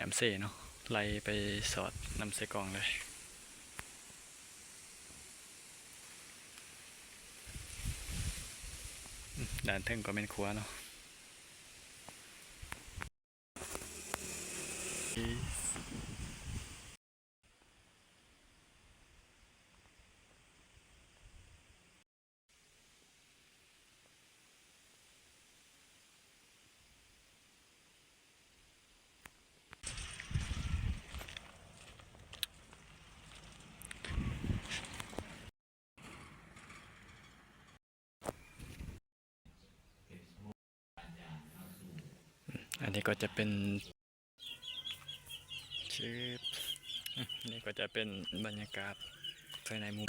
น้ำเสเนาะไล่ไปสอดน้ำเสกองเลยด้านเทิงก็เป็นครัวเนาะอันนี้ก็จะเป็นชื่อนี่ก็จะเป็นบรรยากาศภายในหมู่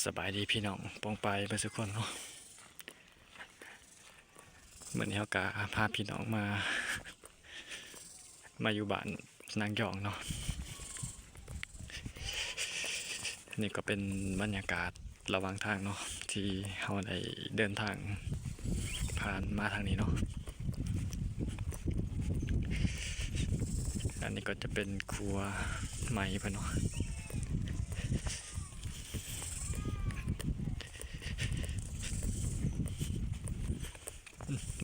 สบายดีพี่น้องปองไปไปทุกคนเนาะเหมือนเขากาพาพี่น้องมาอยู่บ้านนางยองเนาะนี่ก็เป็นบรรยากาศระหว่างทางเนาะที่เราได้เดินทางผ่านมาทางนี้เนาะอันนี้ก็จะเป็นครัวไม้เพื่อนเนาะ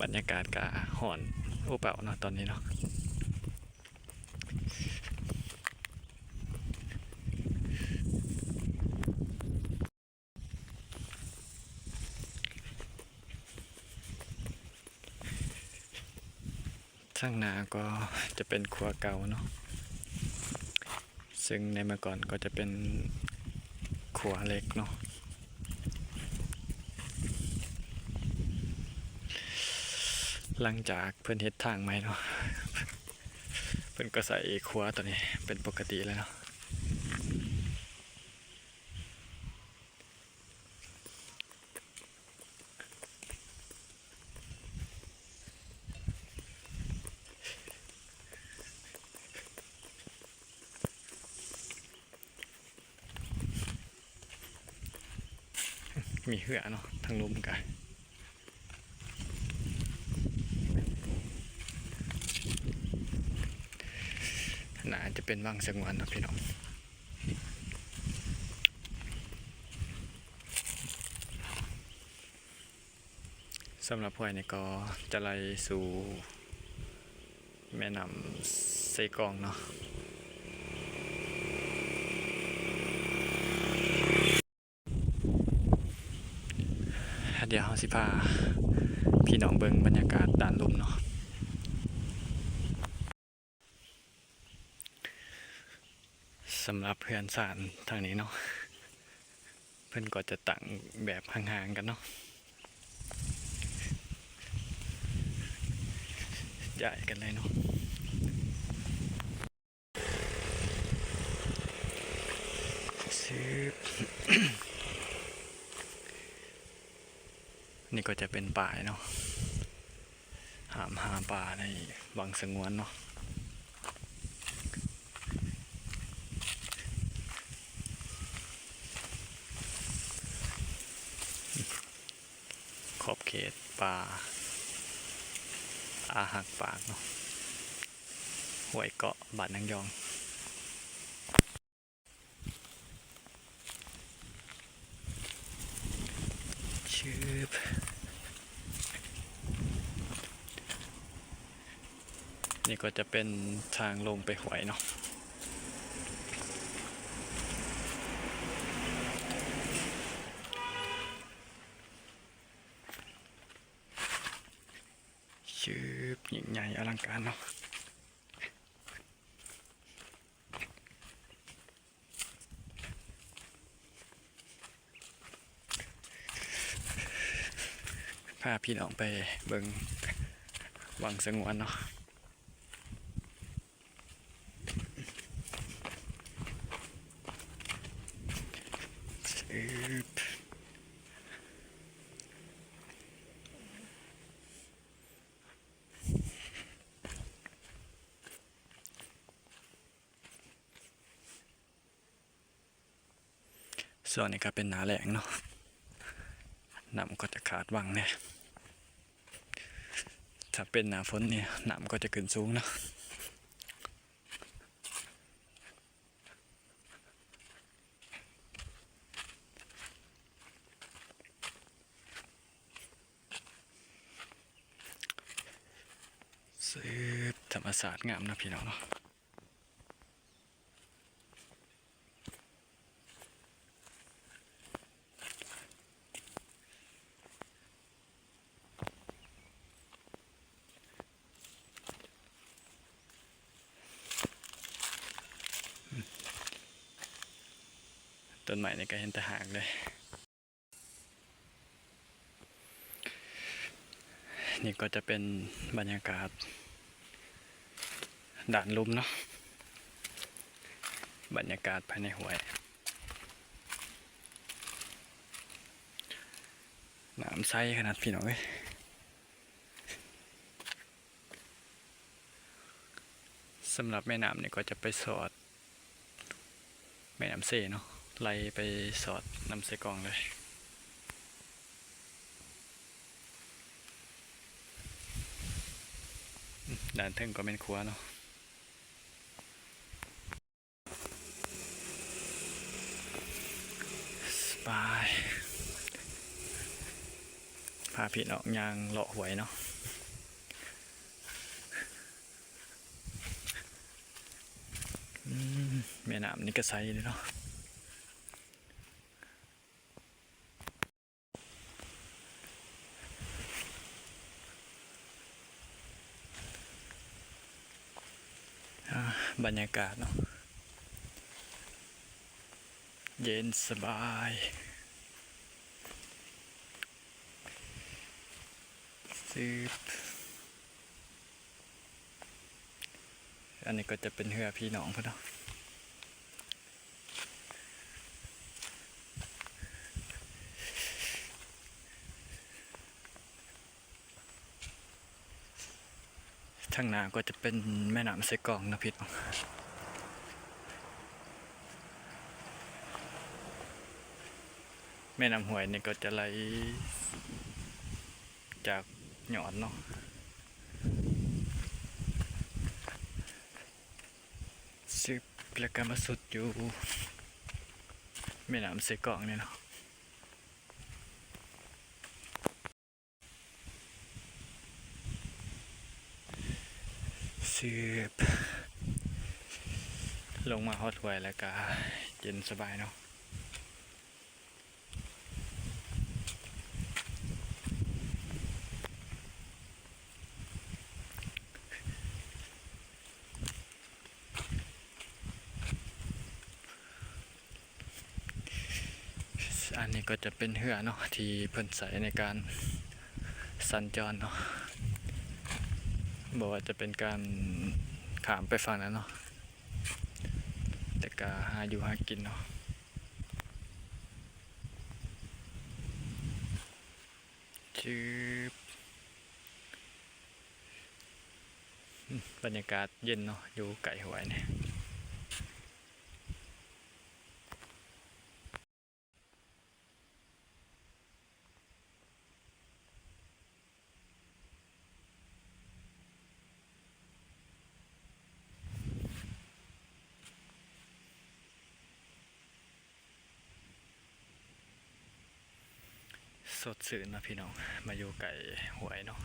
บรรยากาศกะห่อนโอเปล่าเนาะตอนนี้เนาะข้างหน้าก็จะเป็นครัวเก่าเนาะซึ่งในเมื่อก่อนก็จะเป็นครัวเล็กเนาะหลังจากเพื่อนเฮ็ดทางใหม่เนาะเพื่อนก็ใส่ครัวตัวนี้เป็นปกติแล้วเนาะมีเหือเนาะทางลุมกันน่าจะเป็นวังสงวนนะพี่น้องสำหรับพวกนี้ก็จะไล่สู่แม่น้ำเซกองเนาะเดี๋ยวเราสิพาพี่น้องเบิ่งบรรยากาศด้านลุ่มเนาะสำหรับเพื่อนสารทางนี้เนาะเพื่อนก็จะตั้งแบบห่างๆกันเนาะใหญ่กันเลยเนาะนี่ก็จะเป็นป่าเนาะหาป่าในวังสงวนเนาะขอบเขตป่าอาหักปากเนาะห้วยเกาะบ้านนางยองชื่อนี่ก็จะเป็นทางลงไปห้วยเนาะชื่อยิ่งใหญ่อลังการเนาะพาพี่น้องไปเบิ่งวังสงวนเนาะ ส่วนนี้ก็เป็นหนาแหลงเนาะน้ำก็จะขาดวังเนี่ยถ้าเป็นหนาฝนเนี่ยน้ำก็จะขึ้นสูงเนาะซื้อธรรมศาสตร์งามนะพี่น้องเนาะต้นไม้นี่ก็เห็นแต่หากเลยนี่ก็จะเป็นบรรยากาศด่านลุ่มเนาะบรรยากาศภายในห้วยน้ำใสขนาดพี่น้องเอ้ยสำหรับแม่น้ำนี่ก็จะไปสอดแม่น้ำเสเนาะไล่ไปสอดน้ำเสกองเลยด่านเทิงก็เป็นครัวเนาะสบายพาพี่น้องยางเลาะหวยเนาะแม่น้ำนี่ก็ใสเลยเนาะบรรยากาศเนาะเย็นสบายซื้ออันนี้ก็จะเป็นเรือพี่น้องเพื่อนเนาะทางหน้าก็จะเป็นแม่น้ำเสกองนะพี่น้องแม่น้ำห้วยนี่ก็จะไหลจากหยอดเนาะซึบแล้วก็มาสุดอยู่แม่น้ำเสกองเนี่ยเนาะซึบลงมาฮอดห้วยแล้วก็เย็นสบายเนาะอันนี้ก็จะเป็นเรือเนาะที่เพิ่นใส่ในการสัญจรเนาะบอกว่าจะเป็นการขามไปฝั่งนั้นเนาะแต่ก็หาอยู่หากินเนาะชื่อบรรยากาศเย็นเนาะอยู่ไก่หวยเนี่ยสดชื่นนะพี่น้องมาอยู่ไก่หวยเนาะ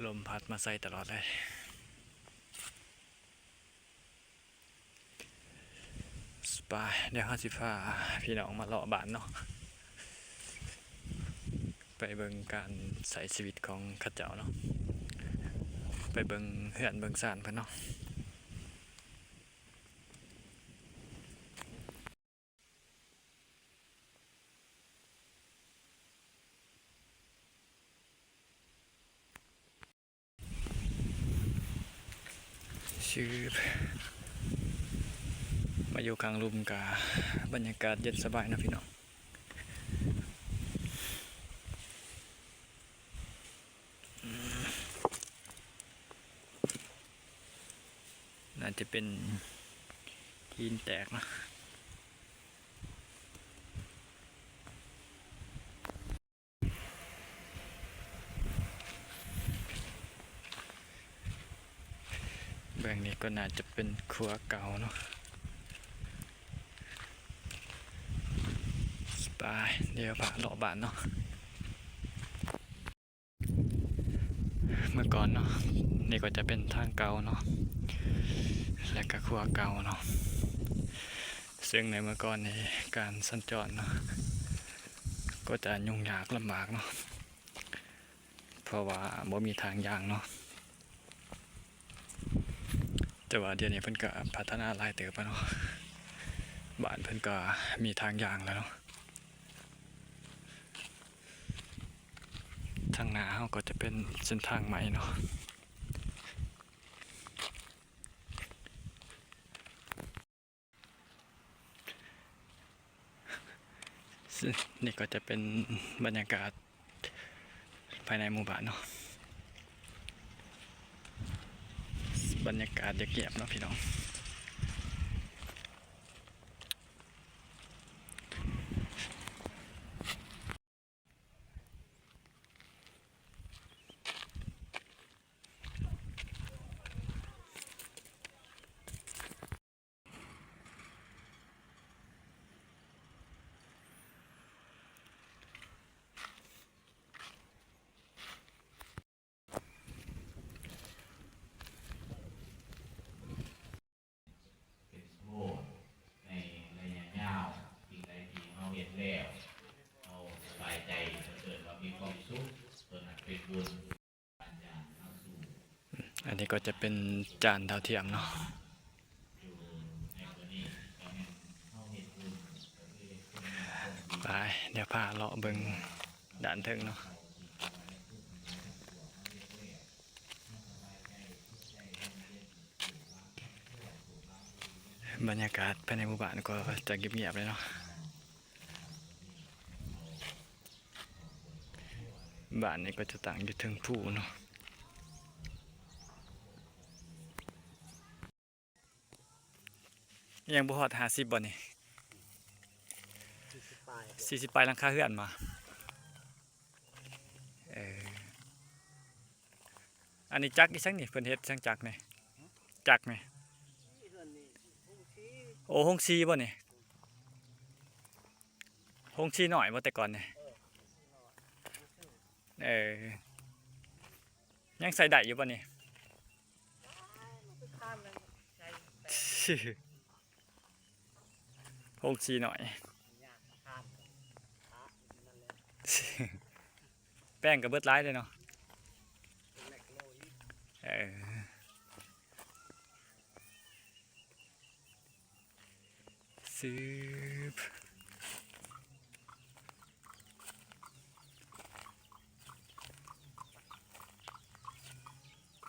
ลมพัดมาใส่ตลอดเลยสบายเดี๋ยว55พี่น้องมาเลาะบ้านเนาะไปเบิ่งการใช้ชีวิตของข้าเจ้าเนาะไปเบิ่งเฮือนเบิ่งศาลเพิ่นเนาะชื่อมาอยู่กลางลุ่มกาบรรยากาศเย็นสบายนะพี่น้องน่าจะเป็น หินแตกเนาะเบื้องนี้ก็น่าจะเป็นครัวเก่าเนาะไปเดี๋ยวพาเลาะบ้านเนาะเมื่อก่อนเนาะนี่ก็จะเป็นทางเก่าเนาะและก็ครัวเก่าเนาะซึ่งในเมื่อก่อนในการสัญจรเนาะก็จะยุ่งยากลำบากเนาะเพราะว่าบ่มีทางยางเนาะแต่ว่าเดี๋ยวนี้เพิ่นก็พัฒนาหลายเติบแล้วเนาะบ้านเพิ่นก็มีทางยางแล้วเนาะทางหน้าเราก็จะเป็นเส้นทางใหม่เนาะนี่ก็จะเป็นบรรยากาศภายในหมู่บ้านเนาะบรรยากาศเงียบๆเนาะพี่น้องอันนี้ก็จะเป็นจานดาวเทียมเนาะไปเดี๋ยวพาเลาะเบิ่งด่านเทิงเนาะบรรยากาศภายในหมู่บ้านก็จะเงียบๆเลยเนาะบ้านนี้ก็จะตั้งอยู่เทิงภูเนาะยังบ่ฮอด50บ่นี่40ปลายหลังคาเฮือนมาอันนี้จักอีสังนี่เพิ่นเฮ็ดสังจักนี่จักนี่โอ้ฮงซีบ่นี่ฮงซีหน่อยบ่แต่ก่อนนี่ยังใส่ได้อยู่บ่นี่ฮงซีหน่อยแป้งก็เบิดหลายเลยเนาะซื้อ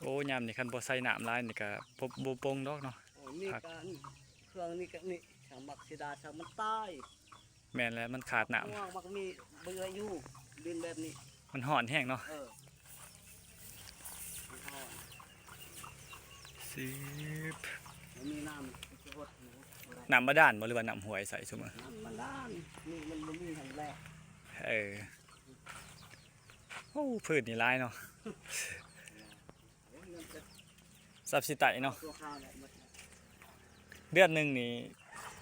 โอ้ยามนี่คันบ่ใส่น้ำลายนี่ก็บ่ปงดอกเนาะนี่การเครื่องนี่ก็นี่ช่างบักสิดาช่างมันตาย แม่นแล้วมันขาดน้ำ บักมีเบื่ออยู่ดินแบบนี้มันห่อนแห้งเนาะซื้อมีน้ำบาดาลบ่หรือว่าน้ำห้วยใส่ซุมื้อน้ำบาดาลนี่มันบ่มีทางแรกโอ้พืชนี่หลายเนาะซับสิไตเนาะเดือนหนึงนี่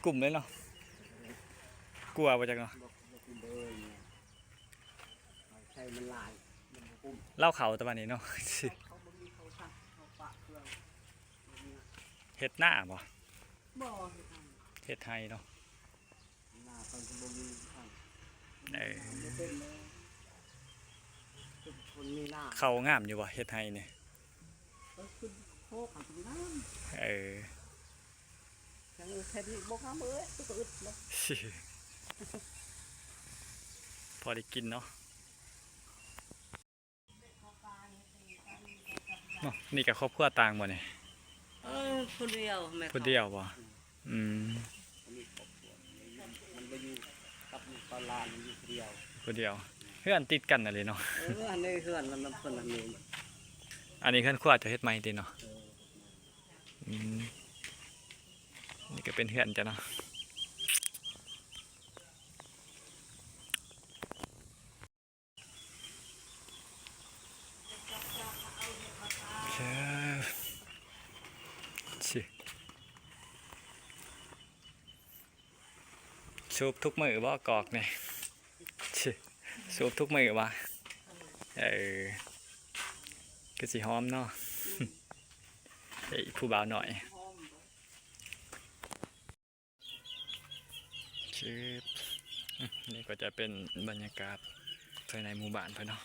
กลุ่มเลยเนาะกลัวบ่จักเนาะเล่าเขาตะวันนี้เนาะเฮ็ดหน้าบ่เฮ็ดไทยเนาะเขางามอยู่บ่เฮ็ดไทยนี่พอได้กินเนาะนี่กับครอบครัวต่างบ่เนี่ยคนเดียวแม่คนเดียวบ่มันไปอยู่กับตลาดมันอยู่คนเดียวคนเดียวเพื่อนติดกันอะไรเนาะอันนี้เพื่อนมันเพิ่นอันนี้อันนี้เพื่อนครัวจะเฮ็ดใหม่ติเนาะ นี่ก็เป็นเฮือนจ้ะเนาะครับชิสูบทุกมือบ่กอกเนี่ยชิสูบทุกมือวะก็สิหอมเนาะ เฮ้ยผู้บ่าวหน่อย หอม ชืบนี่ก็จะเป็นบรรยากาศภายในหมู่บ้านเพื่อนเนาะ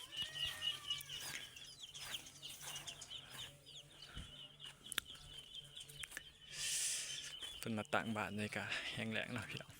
เพิ่นมาตั้งบ้านนี่ก็แห้งแล้งเนาะพี่น้อง